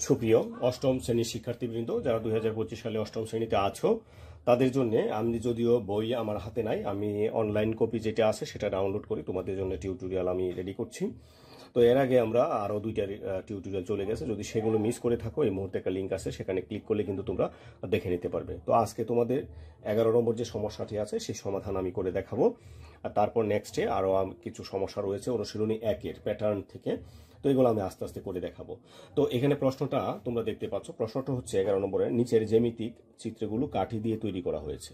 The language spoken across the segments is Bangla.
সুপ্রিয় অষ্টম শ্রেণীর শিক্ষার্থীবৃন্দ, যারা 2025 সালে অষ্টম শ্রেণীতে আছো, তাদের জন্য আমি যদিও বই আমার হাতে নাই, আমি অনলাইন কপি যেটা আছে সেটা ডাউনলোড করি তোমাদের জন্য টিউটোরিয়াল আমি রেডি করছি। তো এর আগে আমরা আরও 2টা টিউটোরিয়াল চলে গেছে, যদি সেগুলো মিস করে থাকো এই মুহূর্তে একটা লিঙ্ক আছে, সেখানে ক্লিক করলে কিন্তু তোমরা দেখে নিতে পারবে। তো আজকে তোমাদের 11 নম্বর যে সমস্যাটি আছে সেই সমাধান আমি করে দেখাবো, আর তারপর নেক্সটে আরও কিছু সমস্যা রয়েছে অনুশীলনী 1-এর প্যাটার্ন থেকে, তো এগুলো আমি আস্তে আস্তে করে দেখাবো। তো এখানে প্রশ্নটা তোমরা দেখতে পাচ্ছ, প্রশ্নটা হচ্ছে 11 নম্বরের নিচের জ্যামিতিক চিত্রগুলো কাঠি দিয়ে তৈরি করা হয়েছে।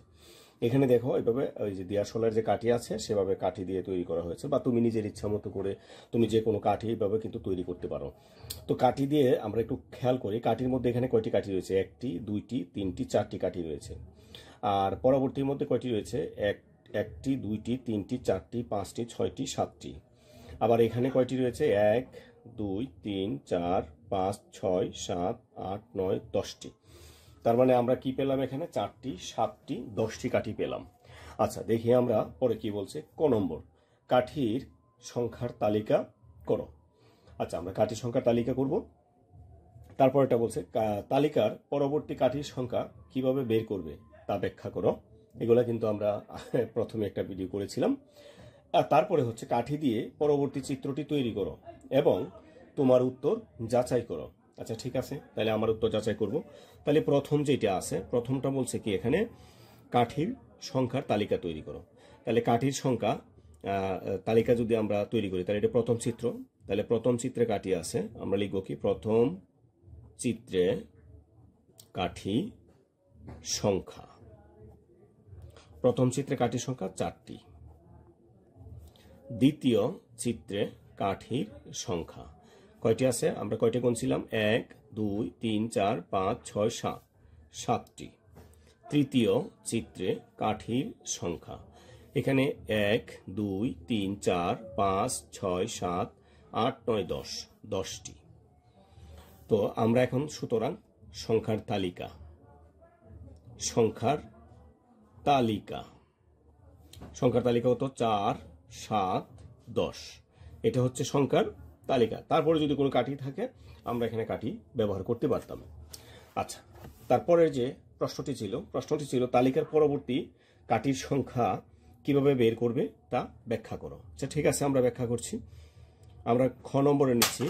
এখানে দেখো এইভাবে ওই যে দিয়াশলার যে কাঠি আছে সেভাবে কাঠি দিয়ে তৈরি করা হয়েছে, বা তুমি নিজের ইচ্ছা মতো করে তুমি যে কোনো কাঠি এইভাবে কিন্তু তৈরি করতে পারো। তো কাঠি দিয়ে আমরা একটু খেয়াল করি, কাঠির মধ্যে এখানে কয়টি কাঠি রয়েছে? 1টি, 2টি, 3টি, 4টি কাঠি রয়েছে। আর পরবর্তীর মধ্যে কয়টি রয়েছে? 1টি, 2টি, 3টি, 4টি, 5টি, 6টি, 7টি। আবার এখানে কয়টি রয়েছে? 1, 2, 3, 4, 5, 6, 7, 8, 9, 10টি। তার মানে আমরা কি পেলাম? এখানে 4টি, 7টি, 10টি কাঠি পেলাম। আচ্ছা, দেখি আমরা পরে কি বলছে। ক নম্বর, কাঠির সংখ্যার তালিকা করো। আচ্ছা, আমরা কাঠির সংখ্যার তালিকা করব। তারপর এটা বলছে তালিকার পরবর্তী কাঠির সংখ্যা কিভাবে বের করবে তা ব্যাখ্যা করো। এগুলা কিন্তু আমরা প্রথমে একটা ভিডিও করেছিলাম। আর তারপরে হচ্ছে কাঠি দিয়ে পরবর্তী চিত্রটি তৈরি করো এবং তোমার উত্তর যাচাই করো। আচ্ছা, ঠিক আছে, তাহলে আমার উত্তর যাচাই করব। তাহলে প্রথম যেটা আছে, প্রথমটা বলছে কি এখানে কাঠির সংখ্যার তালিকা তৈরি করো। তাহলে কাঠির সংখ্যা তালিকা যদি আমরা তৈরি করি, তাহলে এটা প্রথম চিত্র। তাহলে প্রথম চিত্রে কাঠি আছে, আমরা লিখব কি? প্রথম চিত্রে কাঠি সংখ্যা, প্রথম চিত্রে কাঠির সংখ্যা 4টি। দ্বিতীয় চিত্রে কাঠির সংখ্যা কয়টি আছে? আমরা কয়টি গুনছিলাম? 1, 2, 3, 4, 5, 6, 7, 7টি। তৃতীয় চিত্রে কাঠির সংখ্যা এখানে 1, 2, 3, 4, 5, 6, 7, 8, 9, 10, 10টি। তো আমরা এখন সুতরাং সংখ্যার তালিকা, সংখ্যার তালিকা হতো 4, 7, 10। এটা হচ্ছে সংখ্যার তালিকা। তারপরে যদি কোনো কাঠি থাকে আমরা এখানে কাঠি ব্যবহার করতে পারতাম। আচ্ছা, তারপরে যে প্রশ্নটি ছিল তালিকার পরবর্তী কাঠির সংখ্যা কিভাবে বের করবে তা ব্যাখ্যা করো। আচ্ছা, ঠিক আছে, আমরা ব্যাখ্যা করছি। আমরা খ নম্বরে নিচ্ছি,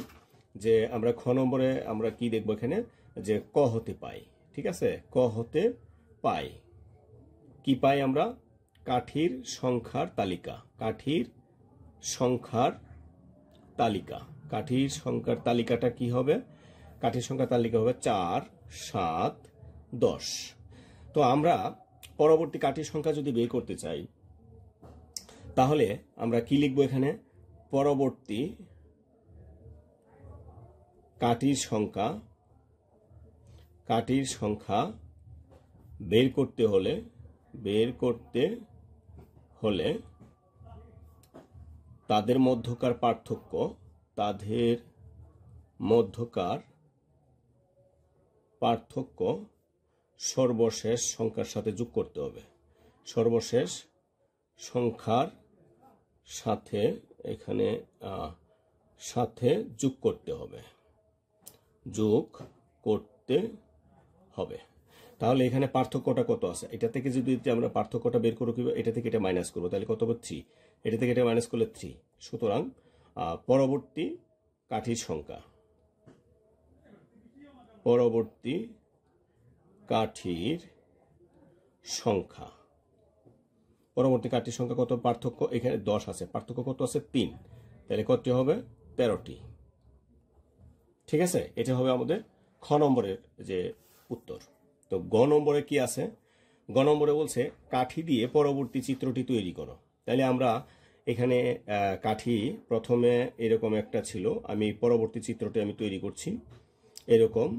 যে আমরা খ নম্বরে আমরা কি দেখব এখানে? যে ক হতে পাই। ঠিক আছে, ক হতে পাই। কি পাই আমরা? কাঠির সংখ্যার তালিকা। কাঠির সংখ্যার তালিকা, কাঠির সংখ্যার তালিকাটা কি হবে? কাঠির সংখ্যার তালিকা হবে 4, 7, 10। তো আমরা পরবর্তী কাঠির সংখ্যা যদি বের করতে চাই তাহলে আমরা কি লিখব এখানে? পরবর্তী কাঠির সংখ্যা বের করতে হলে তাদের মধ্যকার পার্থক্য সর্বশেষ সংখ্যার সাথে যোগ করতে হবে। সর্বশেষ সংখ্যার সাথে এখানে যোগ করতে হবে। তাহলে এখানে পার্থক্যটা কত আছে? এটা থেকে যদি আমরা পার্থক্যটা বের করব, এটা থেকে এটা মাইনাস করবো, তাহলে কত হবে? 3। এটা থেকে এটা মাইনাস করলে 3। সুতরাং পরবর্তী কাঠির সংখ্যা কত? পার্থক্য এখানে 10 আছে, পার্থক্য কত আছে? 3। তাহলে কত হবে? 13টি। ঠিক আছে, এটা হবে আমাদের খ নম্বরের যে উত্তর। তো গ নম্বরে কি আছে? গ নম্বরে বলছে কাঠি দিয়ে পরবর্তী চিত্রটি তৈরি করো। তাহলে আমরা এখানে কাঠি প্রথমে এরকম একটা ছিল, আমি পরবর্তী চিত্রটি আমি তৈরি করছি এরকম,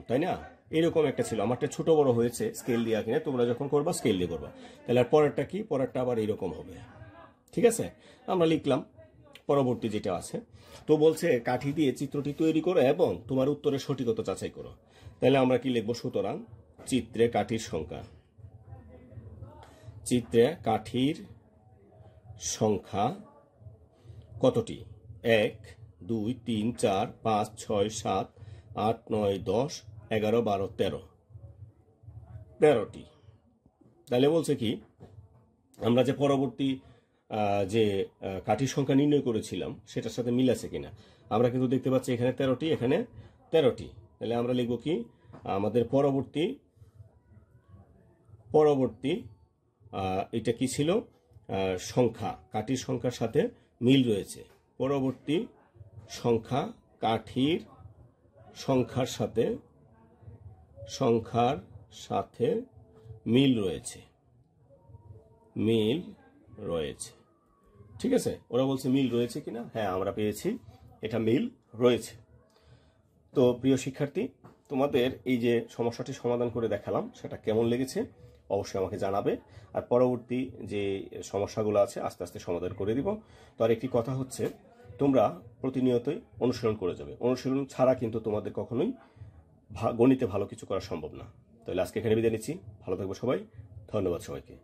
তাই না? এরকম একটা ছিল, আমারটা ছোট বড় হয়েছে স্কেল দিয়ে কিনা, তোমরা যখন করবা স্কেল দিয়ে করবা। তাহলে আর পরেরটা কি? পরেরটা আবার এরকম হবে। ঠিক আছে, আমরা লিখলাম পরবর্তী যেটা আছে। তো বলছে কাঠি দিয়ে চিত্রটি তৈরি করো এবং তোমার উত্তরের সঠিকতা যাচাই করো। তাহলে আমরা কি লিখবো? সুতরাং চিত্রে কাঠির সংখ্যা কতটি? 1, 2 3 4 5 6 7 8 9 10 11 12 13 13টি। তাহলে বলছে কি আমরা যে পরবর্তী যে কাঠির সংখ্যা নির্ণয় করেছিলাম সেটার সাথে মিল আছে কিনা। আমরা কিন্তু দেখতে পাচ্ছি এখানে 13টি, এখানে 13টি। তাহলে আমরা লিখব কি আমাদের পরবর্তী এটা কি ছিল সংখ্যা, কাঠির সংখ্যার সাথে মিল রয়েছে। পরবর্তী সংখ্যা কাঠির সংখ্যার সাথে মিল রয়েছে। ঠিক আছে, ওরা বলছে মিল রয়েছে কিনা। হ্যাঁ, আমরা পেয়েছি, এটা মিল রয়েছে। তো প্রিয় শিক্ষার্থী, তোমাদের এই যে সমস্যাটি সমাধান করে দেখালাম সেটা কেমন লেগেছে অবশ্যই আমাকে জানাবে। আর পরবর্তী যে সমস্যাগুলো আছে আস্তে আস্তে সমাধান করে দিব। তো আর একটি কথা হচ্ছে, তোমরা প্রতিনিয়তই অনুশীলন করে যাবে। অনুশীলন ছাড়া কিন্তু তোমাদের কখনোই গণিতে ভালো কিছু করা সম্ভব না। তাহলে আজকে এখানে বিদায় নিচ্ছি। ভালো থাকবে সবাই, ধন্যবাদ সবাইকে।